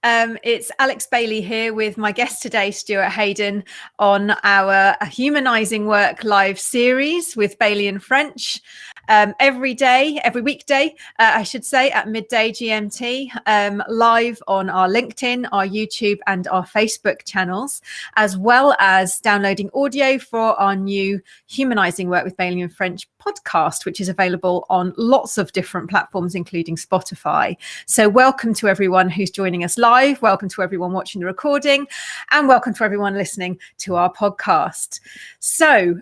It's Alex Bailey here with my guest today, Stuart Hayden, on our Humanising Work live series with Bailey and French. Every weekday, I should say, at midday GMT, live on our LinkedIn, our YouTube and our Facebook channels, as well as downloading audio for our new Humanising Work with Bailey and French podcast, which is available on lots of different platforms, including Spotify. So welcome to everyone who's joining us live, welcome to everyone watching the recording, and welcome to everyone listening to our podcast. So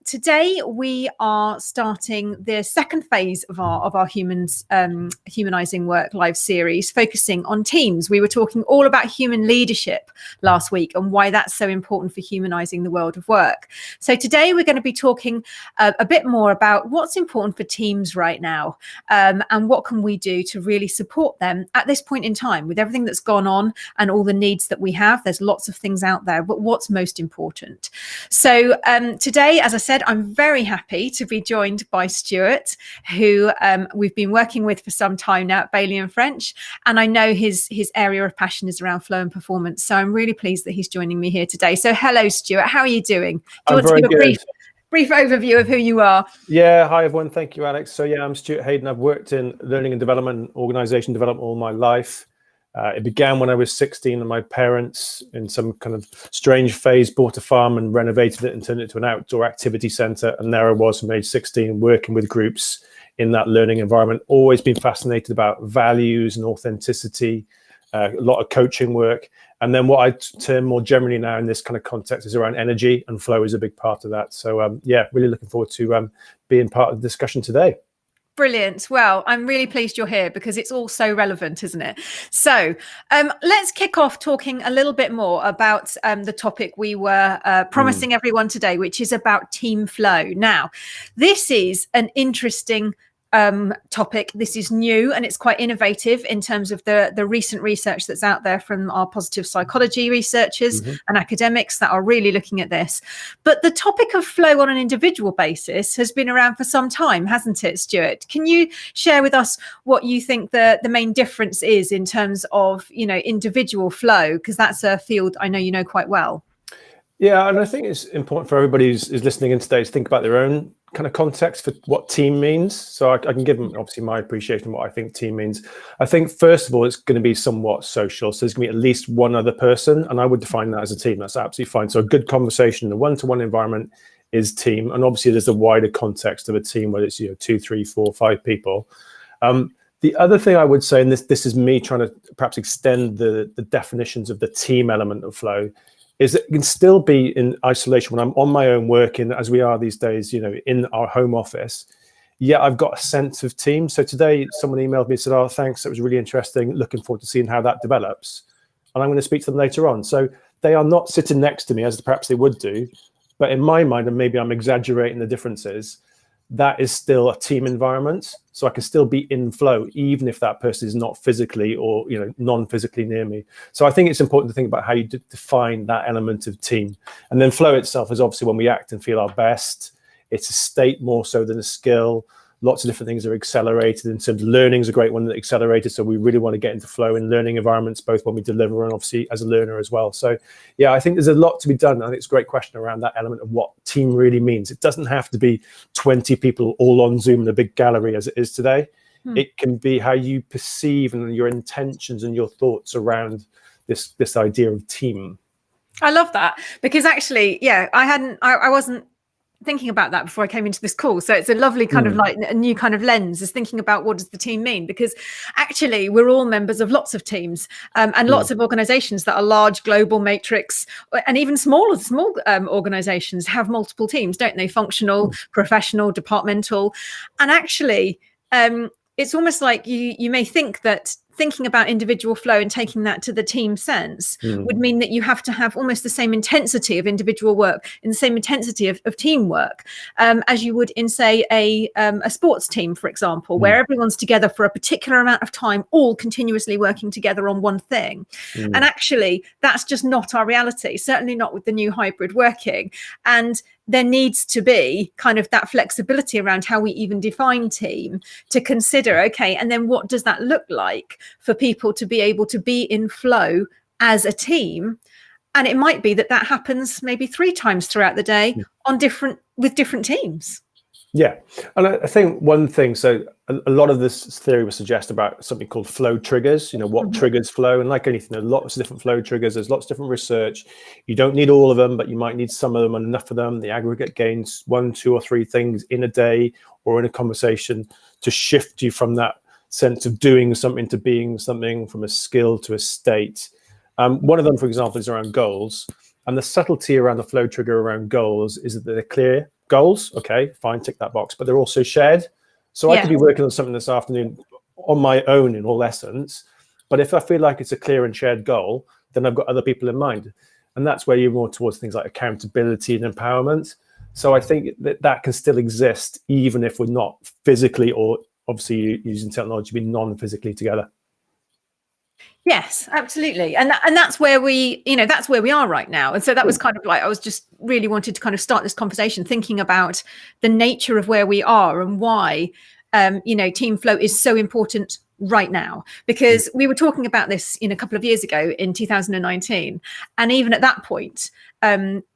today we are starting the second phase of our Humanising Work live series, focusing on teams. We were talking all about human leadership last week and why that's so important for humanising the world of work. So today we're going to be talking a bit more about what's important for teams right now, and what can we do to really support them at this point in time with everything that's gone on and all the needs that we have. There's lots of things out there, but what's most important? So today, as I said, I'm very happy to be joined by Stuart, who we've been working with for some time now at Bailey and French, and I know his area of passion is around flow and performance. So I'm really pleased that he's joining me here today. So hello, Stuart. How are you doing? Do you want to give a brief overview of who you are? Yeah, hi everyone. Thank you, Alex. So yeah, I'm Stuart Hayden. I've worked in learning and development, organization development all my life. It began when I was 16 and my parents, in some kind of strange phase, bought a farm and renovated it and turned it into an outdoor activity center. And there I was from age 16 working with groups in that learning environment. Always been fascinated about values and authenticity, a lot of coaching work. And then what I term more generally now in this kind of context is around energy, and flow is a big part of that. So yeah, really looking forward to being part of the discussion today. Brilliant. Well, I'm really pleased you're here because it's all so relevant, isn't it? So let's kick off talking a little bit more about the topic we were promising everyone today, which is about TeamFlow. Now, this is an interesting topic. This is new and it's quite innovative in terms of the recent research that's out there from our positive psychology researchers and academics that are really looking at this. But the topic of flow on an individual basis has been around for some time, hasn't it, Stuart? Can you share with us what you think the main difference is in terms of, individual flow? Because that's a field I know you know quite well. Yeah, and I think it's important for everybody who's listening in today to think about their own kind of context for what team means. So I can give them obviously my appreciation of what I think team means. I think first of all, it's going to be somewhat social. So there's going to be at least one other person, and I would define that as a team. That's absolutely fine. So a good conversation in a one-to-one environment is team. And obviously there's a wider context of a team, whether it's 2, 3, 4, 5 people. The other thing I would say, and this is me trying to perhaps extend the definitions of the team element of flow, is that it can still be in isolation when I'm on my own working, as we are these days, in our home office. Yeah, I've got a sense of team. So today someone emailed me and said, "Oh, thanks, that was really interesting. Looking forward to seeing how that develops." And I'm going to speak to them later on. So they are not sitting next to me as perhaps they would do. But in my mind, and maybe I'm exaggerating the differences, that is still a team environment. So I can still be in flow, even if that person is not physically or non-physically near me. So I think it's important to think about how you define that element of team. And then flow itself is obviously when we act and feel our best. It's a state more so than a skill. Lots of different things are accelerated. In terms of learning is a great one that accelerated. So we really want to get into flow in learning environments, both when we deliver and obviously as a learner as well. So yeah, I think there's a lot to be done. I think it's a great question around that element of what team really means. It doesn't have to be 20 people all on Zoom in a big gallery as it is today. It can be how you perceive and your intentions and your thoughts around this idea of team. I love that because actually, yeah, I wasn't thinking about that before I came into this call. So it's a lovely kind of like a new kind of lens is thinking about what does the team mean? Because actually we're all members of lots of teams and lots of organizations that are large global matrix, and even small organizations have multiple teams, don't they? Functional, professional, departmental. And actually it's almost like you may think that thinking about individual flow and taking that to the team sense would mean that you have to have almost the same intensity of individual work and the same intensity of teamwork as you would in, say, a sports team, for example, where everyone's together for a particular amount of time, all continuously working together on one thing. And actually, that's just not our reality, certainly not with the new hybrid working. And there needs to be kind of that flexibility around how we even define team, to consider, okay, and then what does that look like for people to be able to be in flow as a team? And it might be that happens maybe 3 times throughout the day with different teams. Yeah. And I think one thing, so a lot of this theory would suggest about something called flow triggers, what triggers flow. And like anything, there are lots of different flow triggers. There's lots of different research. You don't need all of them, but you might need some of them and enough of them. The aggregate gains 1, 2, or 3 things in a day or in a conversation to shift you from that sense of doing something to being something, from a skill to a state. One of them, for example, is around goals. And the subtlety around the flow trigger around goals is that they're clear goals. Okay, fine, tick that box. But they're also shared. So I could be working on something this afternoon on my own in all essence. But if I feel like it's a clear and shared goal, then I've got other people in mind. And that's where you're more towards things like accountability and empowerment. So I think that can still exist, even if we're not physically, or obviously using technology, be non-physically together. Yes, absolutely. And that's where that's where we are right now. And so that was kind of like, I was just really wanted to kind of start this conversation thinking about the nature of where we are and why, TeamFlow is so important right now, because we were talking about this a couple of years ago in 2019. And even at that point,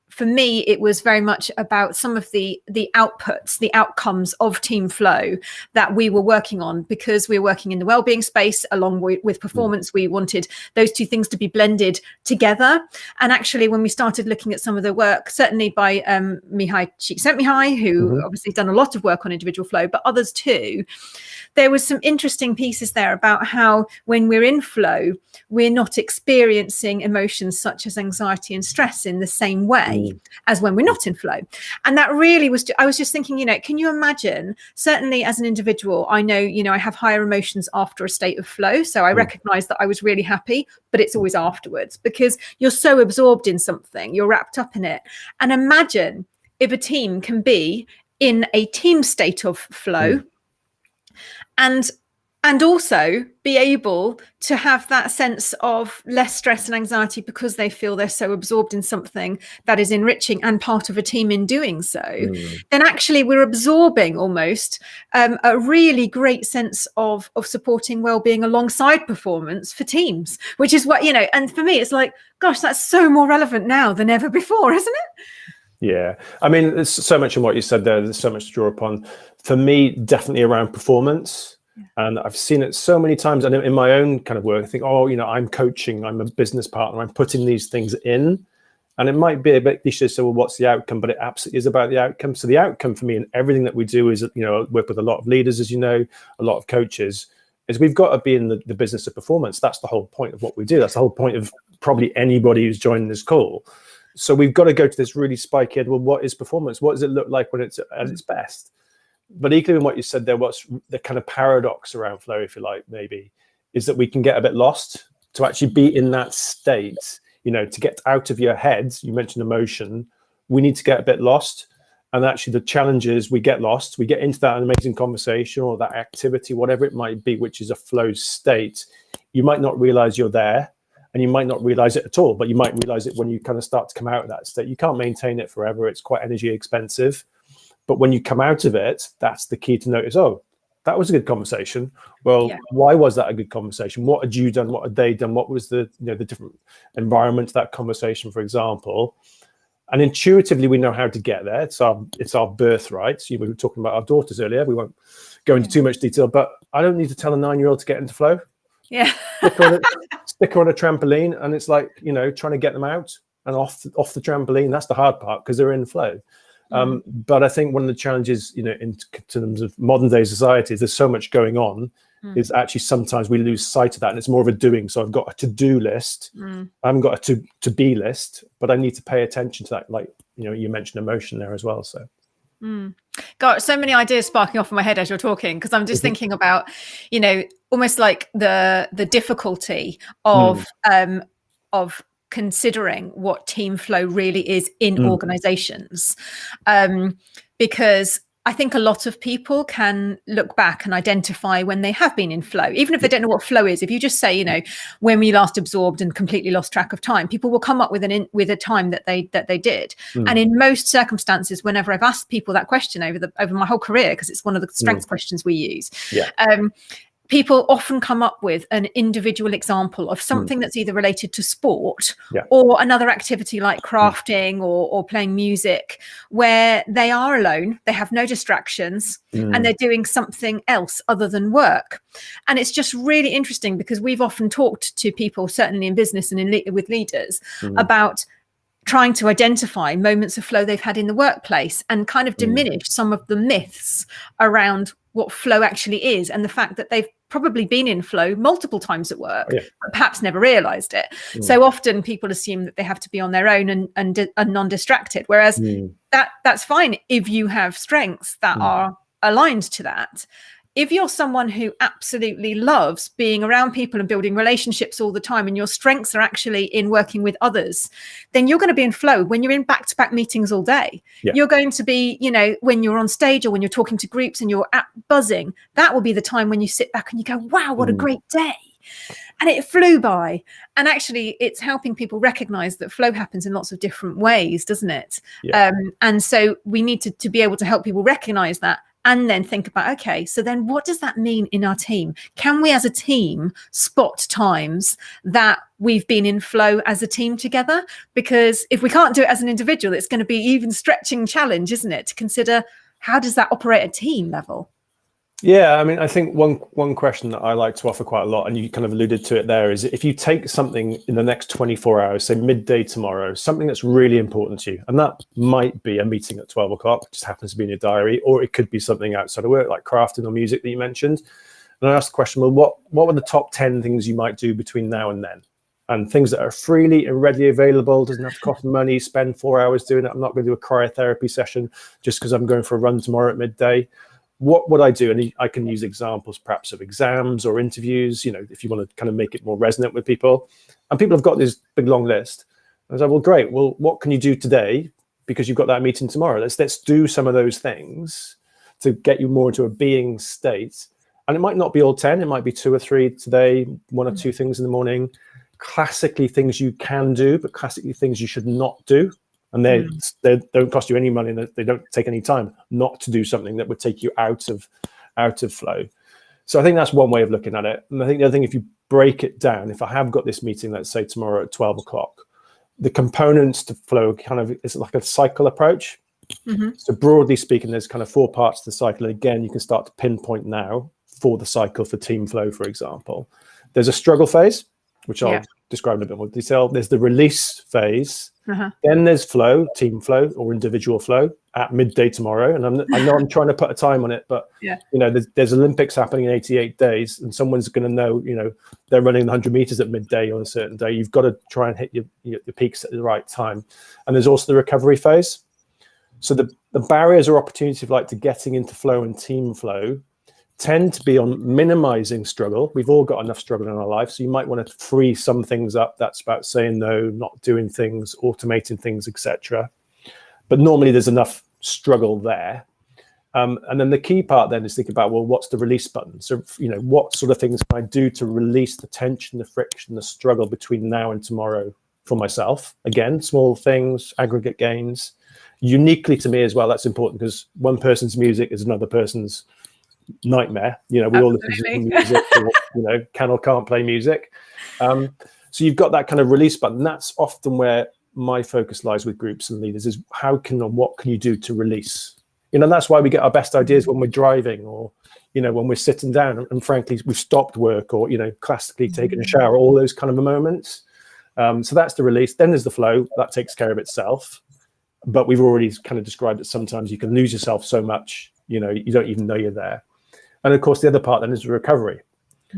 for me, it was very much about some of the outputs, the outcomes of TeamFlow that we were working on, because we were working in the wellbeing space along with performance. We wanted those two things to be blended together. And actually, when we started looking at some of the work, certainly by Mihai Csikszentmihalyi, who obviously done a lot of work on individual flow, but others too, there was some interesting pieces there about how when we're in flow, we're not experiencing emotions such as anxiety and stress in the same way as when we're not in flow. And that really was, I was just thinking, can you imagine, certainly as an individual, I know, I have higher emotions after a state of flow. So I recognize that I was really happy, but it's always afterwards, because you're so absorbed in something, you're wrapped up in it. And imagine if a team can be in a team state of flow, and also be able to have that sense of less stress and anxiety because they feel they're so absorbed in something that is enriching and part of a team in doing so, then actually we're absorbing almost a really great sense of supporting well-being alongside performance for teams, which is what, and for me, it's like, gosh, that's so more relevant now than ever before, isn't it? Yeah, I mean, there's so much in what you said there. There's so much to draw upon. For me, definitely around performance. And I've seen it so many times. And in my own kind of work, I think, I'm coaching, I'm a business partner, I'm putting these things in. And it might be a bit cliche, so well, what's the outcome? But it absolutely is about the outcome. So the outcome for me in everything that we do is, work with a lot of leaders, as you know, a lot of coaches, is we've got to be in the business of performance. That's the whole point of what we do. That's the whole point of probably anybody who's joining this call. So we've got to go to this really spiky head. Well, what is performance? What does it look like when it's at its best? But equally in what you said there, what's the kind of paradox around flow, if you like, maybe, is that we can get a bit lost. To actually be in that state, to get out of your head, you mentioned emotion, we need to get a bit lost. And actually the challenge is we get lost, we get into that amazing conversation or that activity, whatever it might be, which is a flow state. You might not realize you're there. And you might not realize it at all, but you might realize it when you kind of start to come out of that state. You can't maintain it forever. It's quite energy expensive. But when you come out of it, that's the key to notice, that was a good conversation. Well, why was that a good conversation? What had you done? What had they done? What was the different environment to that conversation, for example? And intuitively, we know how to get there. It's our birthright. So we were talking about our daughters earlier. We won't go into too much detail, but I don't need to tell a 9-year-old to get into flow. Yeah. stick her on a trampoline, and it's like, trying to get them out and off the trampoline. That's the hard part, because they're in flow. But I think one of the challenges, in terms of modern day society, there's so much going on, is actually sometimes we lose sight of that, and it's more of a doing. So I've got a to-do list. I haven't got a to-be list, but I need to pay attention to that. Like, you mentioned emotion there as well. So. Got so many ideas sparking off in my head as you're talking, because I'm just thinking about, almost like the difficulty of considering what team flow really is in organizations, because I think a lot of people can look back and identify when they have been in flow, even if they don't know what flow is. If you just say, when we last absorbed and completely lost track of time, people will come up with a time that they did. And in most circumstances, whenever I've asked people that question over my whole career, because it's one of the strengths questions we use, people often come up with an individual example of something that's either related to sport or another activity like crafting or playing music, where they are alone, they have no distractions, and they're doing something else other than work. And it's just really interesting, because we've often talked to people, certainly in business and with leaders, about trying to identify moments of flow they've had in the workplace and kind of diminish some of the myths around what flow actually is, and the fact that they've probably been in flow multiple times at work, but perhaps never realized it. So often people assume that they have to be on their own and non-distracted, whereas that's fine if you have strengths that are aligned to that. If you're someone who absolutely loves being around people and building relationships all the time, and your strengths are actually in working with others, then you're going to be in flow when you're in back-to-back meetings all day. You're going to be, when you're on stage or when you're talking to groups and you're buzzing, that will be the time when you sit back and you go, wow, what a great day. And it flew by. And actually, it's helping people recognize that flow happens in lots of different ways, doesn't it? And so we need to be able to help people recognize that, and then think about, okay, so then what does that mean in our team? Can we as a team spot times that we've been in flow as a team together? Because if we can't do it as an individual, it's going to be even stretching challenge, isn't it? To consider, how does that operate at team level? Yeah, I mean, I think one question that I like to offer quite a lot, and you kind of alluded to it there, is if you take something in the next 24 hours, say midday tomorrow, something that's really important to you, and that might be a meeting at 12 o'clock, just happens to be in your diary, or it could be something outside of work, like crafting or music that you mentioned. And I asked the question, well, what were the top 10 things you might do between now and then? And things that are freely and readily available, doesn't have to cost money, spend 4 hours doing it. I'm not going to do a cryotherapy session just because I'm going for a run tomorrow at midday. What would I do? And I can use examples perhaps of exams or interviews, if you want to kind of make it more resonant with people. And people have got this big long list. I was like, well, great. Well, what can you do today? Because you've got that meeting tomorrow. Let's do some of those things to get you more into a being state. And it might not be all 10. It might be 2 or 3 today, 1 or 2 things in the morning. Classically things you can do, but classically things you should not do. And they don't cost you any money, and they don't take any time not to do something that would take you out of flow. So I think that's one way of looking at it. And I think the other thing, if you break it down, if I have got this meeting, let's say tomorrow at 12 o'clock, the components to flow kind of is like a cycle approach. So broadly speaking, there's kind of 4 parts to the cycle. And again, you can start to pinpoint now for the cycle for TeamFlow, for example. There's a struggle phase, which I'll describe in a bit more detail. There's the release phase. Then there's flow, team flow or individual flow at midday tomorrow. And I know I'm trying to put a time on it, but there's Olympics happening in 88 days, and someone's going to know, they're running 100 meters at midday on a certain day. You've got to try and hit your peaks at the right time. And there's also the recovery phase. So the barriers or opportunities to getting into flow and team flow tend to be on minimizing struggle. We've all got enough struggle in our life, so you might want to free some things up. That's about saying no, not doing things, automating things, etc. But normally there's enough struggle there. And then the key part then is think about, well, what's the release button? So, what sort of things can I do to release the tension, the friction, the struggle between now and tomorrow for myself? Again, small things, aggregate gains. Uniquely to me as well, that's important, because one person's music is another person's nightmare. We all listen to music, or, can or can't play music. So you've got that kind of release button. That's often where my focus lies with groups and leaders, is what can you do to release? That's why we get our best ideas when we're driving, or when we're sitting down and frankly we've stopped work, or classically taking a shower, all those kind of moments. So that's the release. Then there's the flow. That takes care of itself. But we've already kind of described that sometimes you can lose yourself so much, you don't even know you're there. And of course, the other part then is the recovery.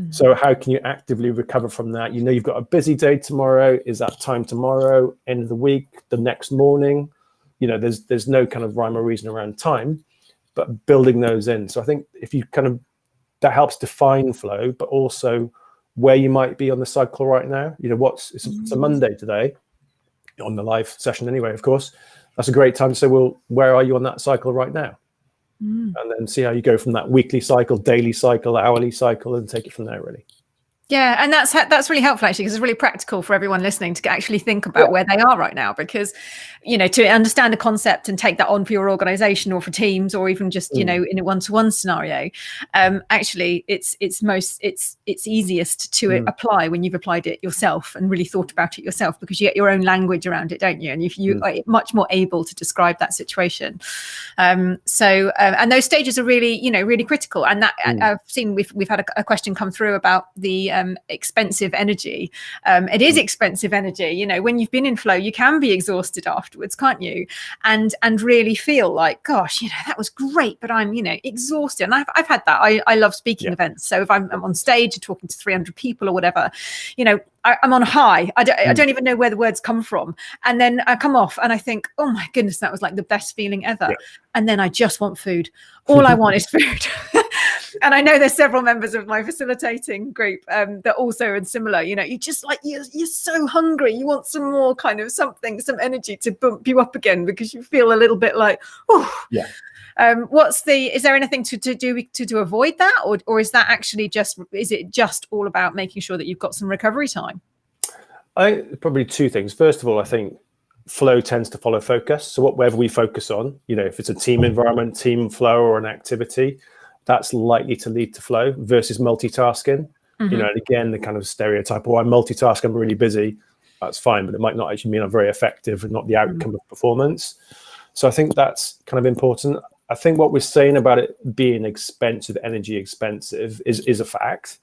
So how can you actively recover from that? You've got a busy day tomorrow. Is that time tomorrow, end of the week, the next morning? There's no kind of rhyme or reason around time, but building those in. So I think if you that helps define flow, but also where you might be on the cycle right now. It's a Monday today, on the live session anyway, of course. That's a great time to say, well, where are you on that cycle right now? and then see how you go from that weekly cycle, daily cycle, hourly cycle, and take it from there, really. Yeah, and that's really helpful, actually, because it's really practical for everyone listening to actually think about where they are right now, because, you know, to understand a concept and take that on for your organization or for teams, or even just, you know, in a one-to-one scenario, actually it's easiest to apply when you've applied it yourself and really thought about it yourself, because you get your own language around it, don't you? And if you are much more able to describe that situation. And those stages are really, you know, really critical. And that I've seen we've had a question come through about the expensive energy. It is expensive energy. You know, when you've been in flow, you can be exhausted afterwards, can't you? And really feel like, gosh, you know, that was great, but I'm, you know, exhausted. And I've had that. I love speaking events. So if I'm on stage talking to 300 people or whatever, you know, I'm on a high. I don't even know where the words come from. And then I come off and I think, oh my goodness, that was like the best feeling ever. Yeah. And then I just want food. All I want is food. And I know there's several members of my facilitating group that also are similar. You know, you just like, you're so hungry. You want some more kind of something, some energy to bump you up again, because you feel a little bit like, oh. Yeah. Is there anything to do to avoid that, or is that actually is it just all about making sure that you've got some recovery time? Probably two things. First of all, I think flow tends to follow focus. So whatever we focus on, you know, if it's a team environment, team flow, or an activity, that's likely to lead to flow versus multitasking. You know, and again, the kind of stereotype, oh, I'm multitasking, I'm really busy. That's fine, but it might not actually mean I'm very effective and not the outcome of performance. So I think that's kind of important. I think what we're saying about it being expensive, energy expensive, is a fact.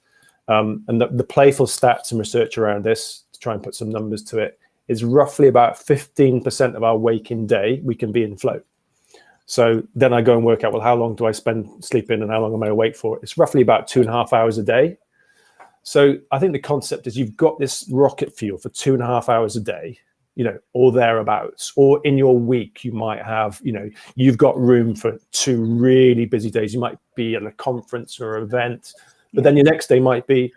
And the playful stats and research around this, to try and put some numbers to it, is roughly about 15% of our waking day we can be in flow. So then I go and work out, well, how long do I spend sleeping and how long am I awake for? It's roughly about 2.5 hours a day. So I think the concept is you've got this rocket fuel for 2.5 hours a day, you know, or thereabouts, or in your week, you might have, you know, you've got room for 2 really busy days. You might be at a conference or an event, but then your next day might be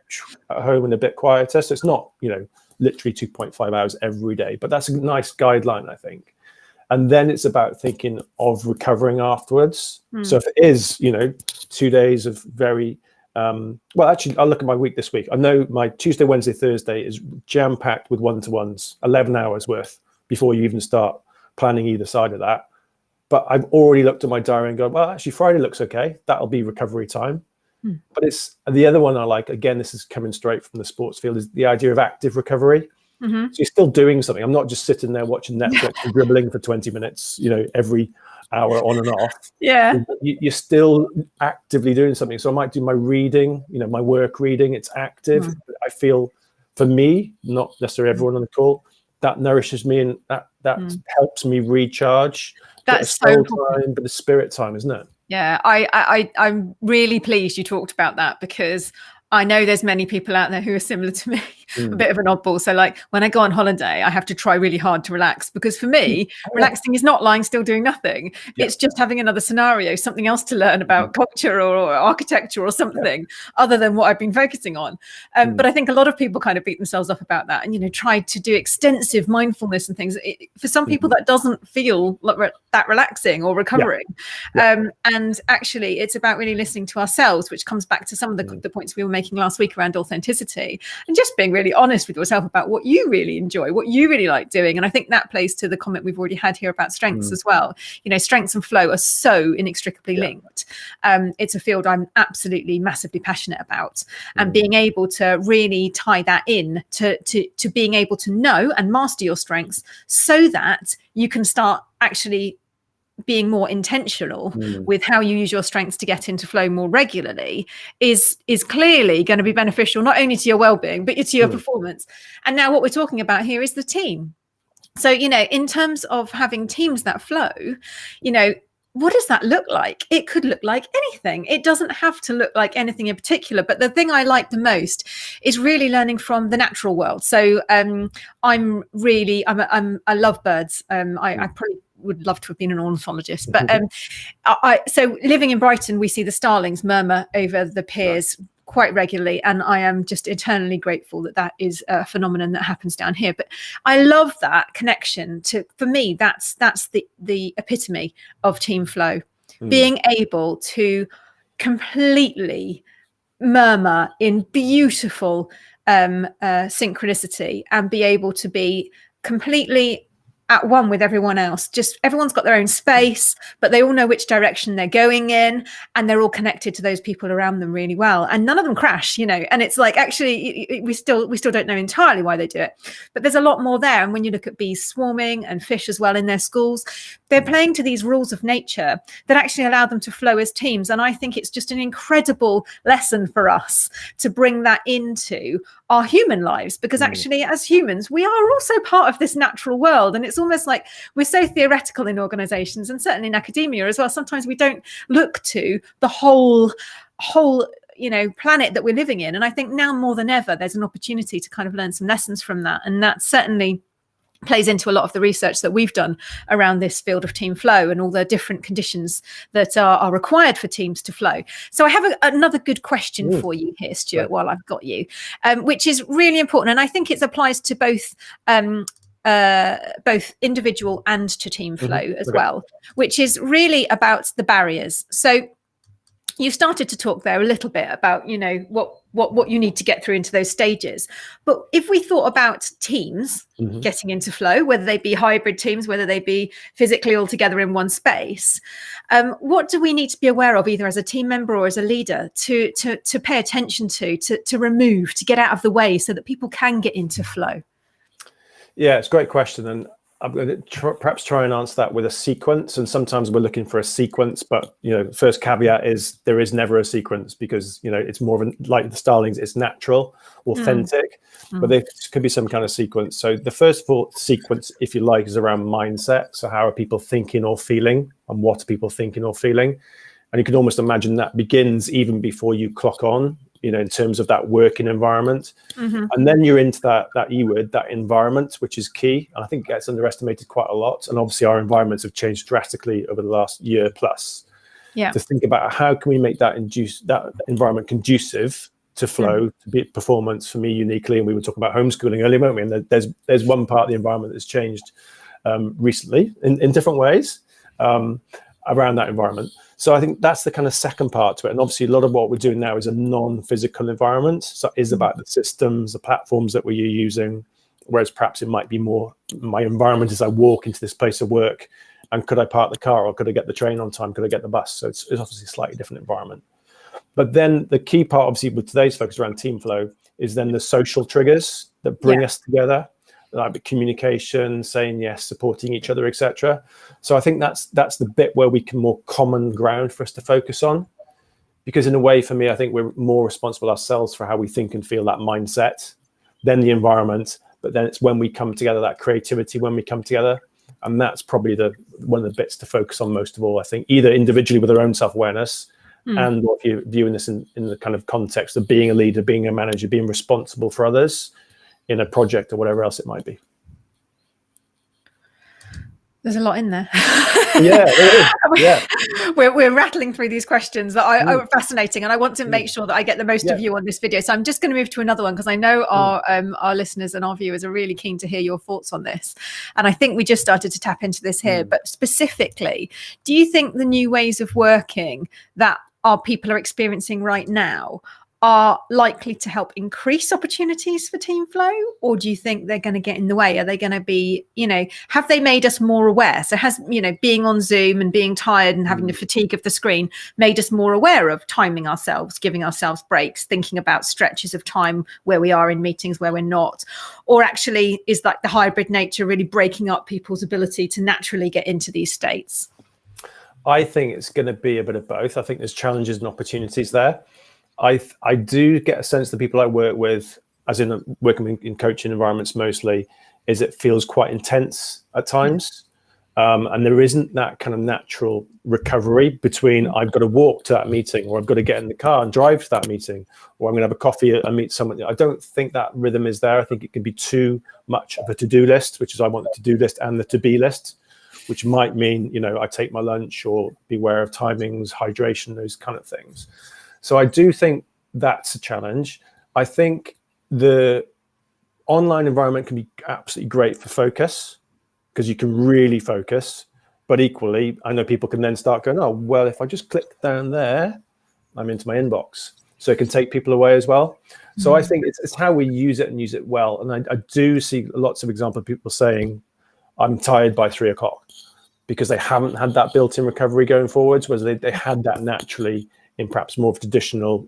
at home and a bit quieter. So it's not, you know, literally 2.5 hours every day, but that's a nice guideline, I think. And then it's about thinking of recovering afterwards. So if it is, you know, 2 days of very, well, actually, I'll look at my week this week. I know my Tuesday, Wednesday, Thursday is jam-packed with one-to-ones, 11 hours worth before you even start planning either side of that. But I've already looked at my diary and gone, well, actually, Friday looks okay. That'll be recovery time. But it's the other one I like, again, this is coming straight from the sports field, is the idea of active recovery. So you're still doing something. I'm not just sitting there watching Netflix and dribbling for 20 minutes, you know, every hour on and off. Yeah. You're still actively doing something. So I might do my reading, you know, my work reading. It's active. I feel, for me, not necessarily everyone on the call, that nourishes me and that helps me recharge. That's so time, but the spirit time, isn't it? Yeah, I'm really pleased you talked about that, because I know there's many people out there who are similar to me, a bit of an oddball. So like when I go on holiday, I have to try really hard to relax, because for me, relaxing is not lying still doing nothing. It's just having another scenario, something else to learn about culture or architecture or something other than what I've been focusing on. But I think a lot of people kind of beat themselves up about that and, you know, try to do extensive mindfulness and things. For some people, that doesn't feel like that relaxing or recovering. And actually, it's about really listening to ourselves, which comes back to some of the points we were making last week around authenticity, and just being really honest with yourself about what you really enjoy, what you really like doing. And I think that plays to the comment we've already had here about strengths as well. You know, strengths and flow are so inextricably linked. It's a field I'm absolutely massively passionate about, and being able to really tie that in to being able to know and master your strengths, so that you can start actually being more intentional with how you use your strengths to get into flow more regularly is clearly going to be beneficial, not only to your well-being, but to your performance. And now what we're talking about here is the team. So, you know, in terms of having teams that flow, you know, what does that look like? It could look like anything. It doesn't have to look like anything in particular. But the thing I like the most is really learning from the natural world. So I love birds. I probably would love to have been an ornithologist, but so living in Brighton, we see the starlings murmur over the piers quite regularly, and I am just eternally grateful that is a phenomenon that happens down here. But I love that connection to, for me, that's the epitome of team flow. being able to completely murmur in beautiful synchronicity and be able to be completely at one with everyone else. Just everyone's got their own space, but they all know which direction they're going in, and they're all connected to those people around them really well, and none of them crash, you know. And it's like, actually, we still don't know entirely why they do it, but there's a lot more there. And when you look at bees swarming and fish as well in their schools, they're playing to these rules of nature that actually allow them to flow as teams. And I think it's just an incredible lesson for us to bring that into our human lives, because actually, as humans, we are also part of this natural world. And it's almost like we're so theoretical in organizations, and certainly in academia as well. Sometimes we don't look to the whole planet that we're living in. And I think now more than ever, there's an opportunity to kind of learn some lessons from that. And that certainly plays into a lot of the research that we've done around this field of team flow and all the different conditions that are required for teams to flow. So I have another good question for you here, Stuart, while I've got you, which is really important. And I think it applies to both individual and to team flow as well, which is really about the barriers. So you started to talk there a little bit about, you know, what you need to get through into those stages. But if we thought about teams getting into flow, whether they be hybrid teams, whether they be physically all together in one space, what do we need to be aware of, either as a team member or as a leader, to pay attention to remove, to get out of the way, so that people can get into flow? Yeah, it's a great question. And I'm going to perhaps try and answer that with a sequence. And sometimes we're looking for a sequence, but, you know, first caveat is there is never a sequence, because, you know, it's more of like the Starlings, it's natural, authentic, but there could be some kind of sequence. So the first of all sequence, if you like, is around mindset. So how are people thinking or feeling, and what are people thinking or feeling? And you can almost imagine that begins even before you clock on, you know, in terms of that working environment. And then you're into that E word, that environment, which is key. And I think it gets underestimated quite a lot. And obviously our environments have changed drastically over the last year plus. To think about how can we make that environment conducive to flow, to be performance for me uniquely. And we were talking about homeschooling earlier, weren't we? And there's one part of the environment that's changed recently in different ways around that environment. So I think that's the kind of second part to it. And obviously a lot of what we're doing now is a non-physical environment. So it is about the systems, the platforms that we're using, whereas perhaps it might be more my environment as I walk into this place of work, and could I park the car, or could I get the train on time? Could I get the bus? So it's obviously a slightly different environment. But then the key part, obviously, with today's focus around team flow, is then the social triggers that bring us together, like communication, saying yes, supporting each other, etc. So I think that's the bit where we can more common ground for us to focus on, because in a way, for me, I think we're more responsible ourselves for how we think and feel, that mindset, then the environment. But then it's when we come together, that creativity, when we come together, and that's probably one of the bits to focus on most of all. I think either individually with our own self-awareness, and if you're viewing this in the kind of context of being a leader, being a manager, being responsible for others in a project or whatever else it might be. There's a lot in there. Yeah. We're rattling through these questions that are fascinating, and I want to make sure that I get the most of you on this video. So I'm just going to move to another one, because I know our listeners and our viewers are really keen to hear your thoughts on this. And I think we just started to tap into this here, but specifically, do you think the new ways of working that our people are experiencing right now are likely to help increase opportunities for team flow, or do you think they're going to get in the way? Are they going to be, you know, have they made us more aware? So has, you know, being on Zoom and being tired and having the fatigue of the screen made us more aware of timing ourselves, giving ourselves breaks, thinking about stretches of time where we are in meetings, where we're not? Or actually is like the hybrid nature really breaking up people's ability to naturally get into these states? I think it's going to be a bit of both. I think there's challenges and opportunities there. I do get a sense that people I work with, as in working in coaching environments mostly, is it feels quite intense at times. And there isn't that kind of natural recovery between I've got to walk to that meeting, or I've got to get in the car and drive to that meeting, or I'm going to have a coffee and meet someone. I don't think that rhythm is there. I think it can be too much of a to-do list, which is I want the to-do list and the to-be list, which might mean, you know, I take my lunch or be aware of timings, hydration, those kind of things. So I do think that's a challenge. I think the online environment can be absolutely great for focus, because you can really focus. But equally, I know people can then start going, oh, well, if I just click down there, I'm into my inbox. So it can take people away as well. So I think it's how we use it and use it well. And I do see lots of examples of people saying, I'm tired by 3 o'clock, because they haven't had that built-in recovery going forwards, whereas they had that naturally in perhaps more of a traditional,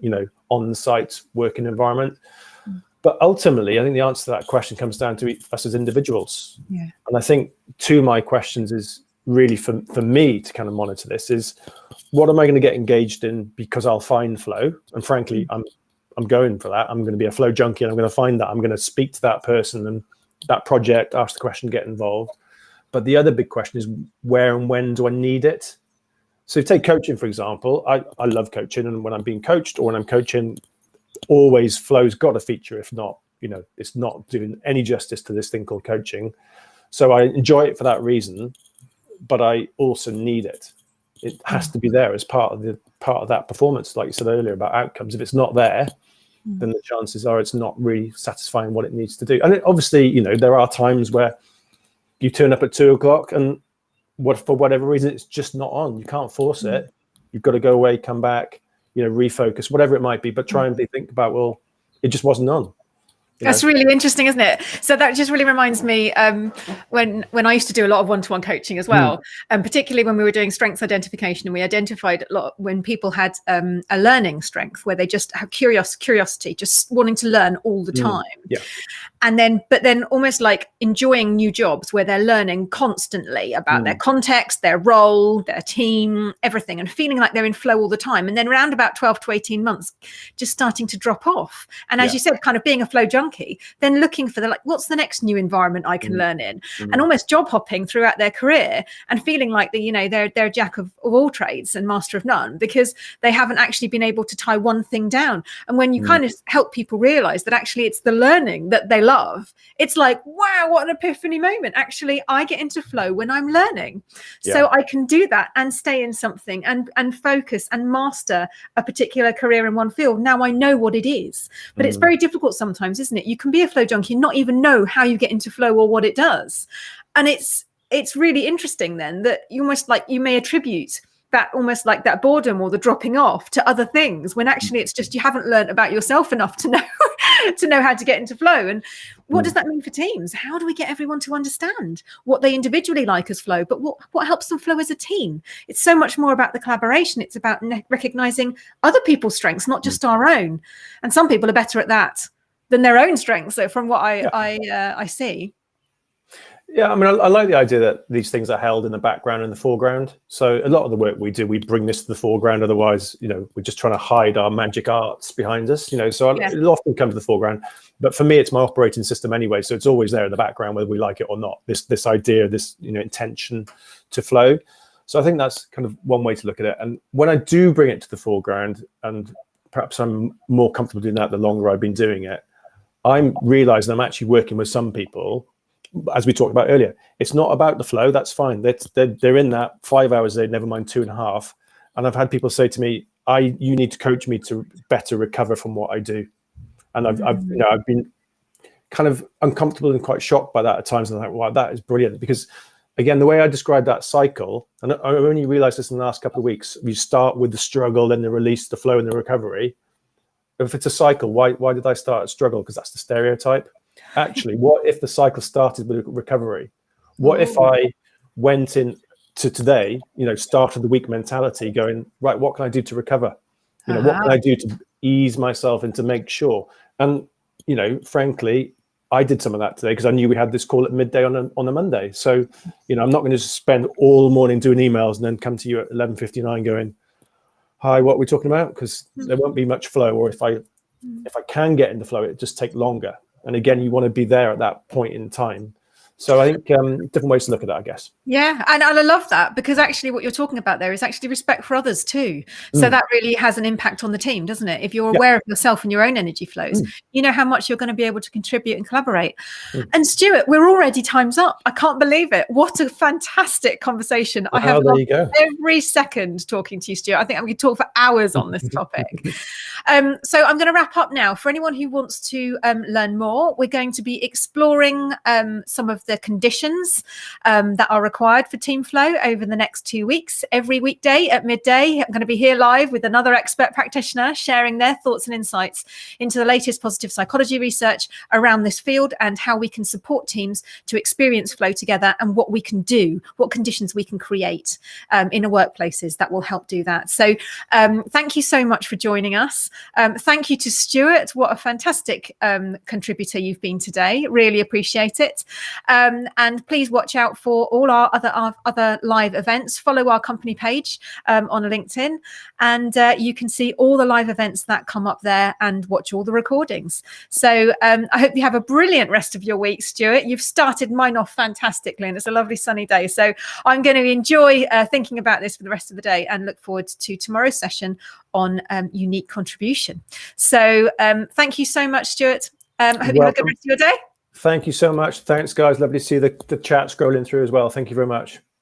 on-site working environment. But ultimately, I think the answer to that question comes down to us as individuals. Yeah. And I think two of my questions is really for me to kind of monitor this is, what am I going to get engaged in because I'll find flow? And frankly, I'm going for that. I'm going to be a flow junkie, and I'm going to find that. I'm going to speak to that person and that project, ask the question, get involved. But the other big question is, where and when do I need it? So take coaching, for example. I love coaching, and when I'm being coached or when I'm coaching, always flow's got a feature. If not, it's not doing any justice to this thing called coaching. So I enjoy it for that reason, but I also need it. It has to be there as part of that performance, like you said earlier about outcomes. If it's not there, then the chances are it's not really satisfying what it needs to do. And obviously, there are times where you turn up at 2 o'clock and for whatever reason, it's just not on. You can't force it. You've got to go away, come back, refocus, whatever it might be, but try and think about, well, it just wasn't on. That's really interesting, isn't it? So that just really reminds me when I used to do a lot of one-to-one coaching as well, and particularly when we were doing strengths identification, and we identified a lot when people had a learning strength where they just have curiosity, just wanting to learn all the time. Yeah. But then almost like enjoying new jobs where they're learning constantly about their context, their role, their team, everything, and feeling like they're in flow all the time. And then around about 12 to 18 months, just starting to drop off. And as you said, kind of being a flow junkie, then looking for what's the next new environment I can learn in, and almost job hopping throughout their career and feeling like they're a jack of all trades and master of none, because they haven't actually been able to tie one thing down. And when you kind of help people realize that actually it's the learning that they love, it's like, wow, what an epiphany moment. Actually, I get into flow when I'm learning. So I can do that and stay in something and focus and master a particular career in one field. Now I know what it is, but it's very difficult sometimes, isn't it? You can be a flow junkie and not even know how you get into flow or what it does. And it's really interesting then that you may attribute that almost like that boredom or the dropping off to other things, when actually it's just you haven't learned about yourself enough to know how to get into flow. And what does that mean for teams? How do we get everyone to understand what they individually like as flow, but what helps them flow as a team? It's so much more about the collaboration. It's about recognizing other people's strengths, not just our own. And some people are better at that than their own strengths. So from what I see. Yeah, I mean, I like the idea that these things are held in the background and the foreground. So a lot of the work we do, we bring this to the foreground. Otherwise, we're just trying to hide our magic arts behind us. So it'll often come to the foreground. But for me, it's my operating system anyway. So it's always there in the background, whether we like it or not. This idea, this intention to flow. So I think that's kind of one way to look at it. And when I do bring it to the foreground, and perhaps I'm more comfortable doing that the longer I've been doing it, I'm realizing I'm actually working with some people. As we talked about earlier, it's not about the flow. That's fine. They're in that 5 hours a day, never mind 2.5. And I've had people say to me, you need to coach me to better recover from what I do. And I've been kind of uncomfortable and quite shocked by that at times. And I'm like, wow, that is brilliant. Because again, the way I described that cycle, and I only realized this in the last couple of weeks, you start with the struggle, then the release, the flow, and the recovery. If it's a cycle, why did I start at struggle? Because that's the stereotype. Actually, what if the cycle started with recovery? What if I went in to today, started the week mentality going, right, what can I do to recover? What can I do to ease myself and to make sure? And, frankly, I did some of that today because I knew we had this call at midday on a Monday. So, I'm not going to just spend all morning doing emails and then come to you at 11:59 going, hi, what are we talking about? Because there won't be much flow. Or if I can get into flow, it just take longer. And again, you want to be there at that point in time. So I think different ways to look at that, I guess. Yeah, and I love that, because actually what you're talking about there is actually respect for others too. So that really has an impact on the team, doesn't it? If you're aware of yourself and your own energy flows, you know how much you're going to be able to contribute and collaborate. And Stuart, we're already time's up. I can't believe it. What a fantastic conversation. I have loved every second talking to you, Stuart. I think I'm going to talk for hours on this topic. So I'm going to wrap up now. For anyone who wants to learn more, we're going to be exploring some of the conditions that are required for TeamFlow over the next 2 weeks. Every weekday at midday, I'm going to be here live with another expert practitioner sharing their thoughts and insights into the latest positive psychology research around this field and how we can support teams to experience flow together and what we can do, what conditions we can create in our workplaces that will help do that. So thank you so much for joining us. Thank you to Stuart. What a fantastic contributor you've been today. Really appreciate it. And please watch out for all our other live events. Follow our company page on LinkedIn, and you can see all the live events that come up there and watch all the recordings. So I hope you have a brilliant rest of your week, Stuart. You've started mine off fantastically, and it's a lovely sunny day. So I'm going to enjoy thinking about this for the rest of the day and look forward to tomorrow's session on unique contribution. So thank you so much, Stuart. I hope you have a good rest of your day. Thank you so much. Thanks, guys. Lovely to see the chat scrolling through as well. Thank you very much.